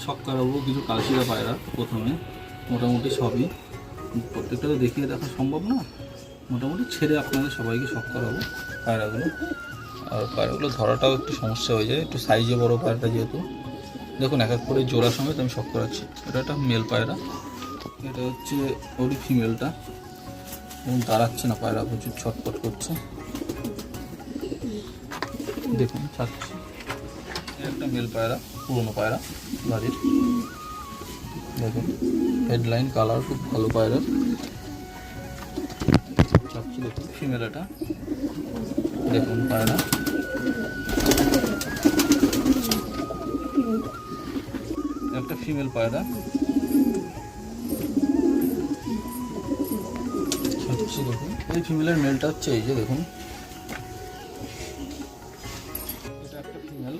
শখ করাবো কিছু কালশিরা পায়রা। প্রথমে মোটামুটি সবই, প্রত্যেকটা তো দেখিয়ে দেখা সম্ভব না, মোটামুটি ছেড়ে আপনাদের সবাইকে শখ করাবো পায়রাগুলো। আর পায়রাগুলো ধরাটাও একটু সমস্যা হয়ে যায়, একটু সাইজে বড় পায়রাটা যেহেতু। দেখুন এক এক করে জোড়া সমেত আমি শখ করাচ্ছি। এটা একটা মেল পায়রা, এটা হচ্ছে ওরই ফিমেলটা, এবং দাঁড়াচ্ছে না, পায়রা প্রচুর ছটপট করছে। দেখুন ছাড়ছি, একটা মেল পায়রা, পুরনো পায়রা বাড়ির। দেখুন হেডলাইন কালার খুব ভালো পায়রার। ছাড়ছি, দেখুন ফিমেল এটা। দেখুন পায়রা একটা ফিমেল পায়রা। ছাড়ছি, দেখুন এই ফিমেলের মেলটা হচ্ছে এই যে দেখুন, এটা একটা ফিমেল।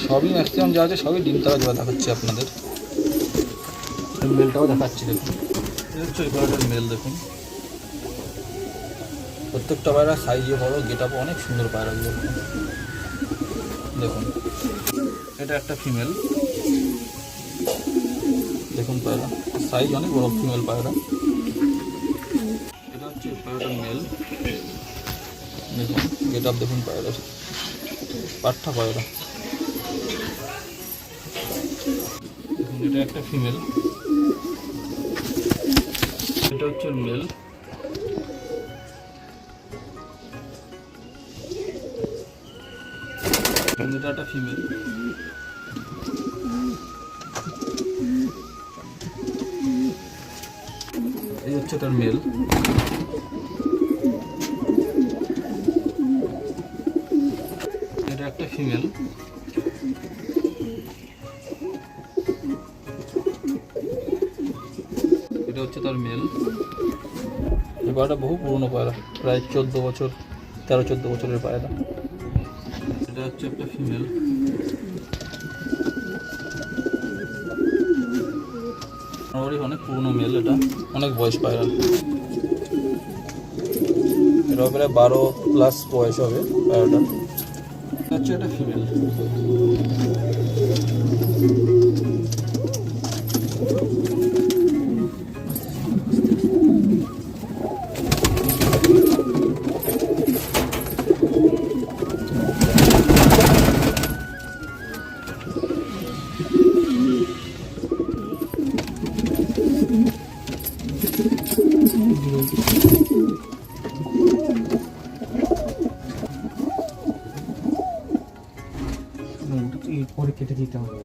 সবই ম্যাক্সিমাম যা আছে সবই ডিম তারা জোড়া দেখাচ্ছি আপনাদের। মেলটাও দেখাচ্ছি, দেখুন এই হচ্ছে এই পায়রাটার মেল। দেখুন প্রত্যেকটা পায়রা সাইজে বড়, গেট আপও অনেক সুন্দর পায়রাগুলো। দেখুন এটা একটা ফিমেল। দেখুন পায়রা সাইজ অনেক বড়, ফিমেল পায়রা। এটা হচ্ছে পায়রাটার মেল। দেখুন গেট আপ দেখুন পায়রার, পাঠা পায়রা। দেখুন এটা একটা ফিমেল, এটা হচ্ছে মেল। এটা একটা ফিমেল, এই হচ্ছে তার মেল। এটা একটা ফিমেল, এটা হচ্ছে তার মেল। এই পায়রাটা বহু পুরনো পায়রা, প্রায় 14 বছর, 13-14 বছরের পায়রা। এটা হচ্ছে একটা ফিমেল। অনেক পুরনো মেল, এটা অনেক বয়স পায়রা। এটা প্রায় 12+ বয়স হবে পায়রাটা। হচ্ছে একটা ফিমেল।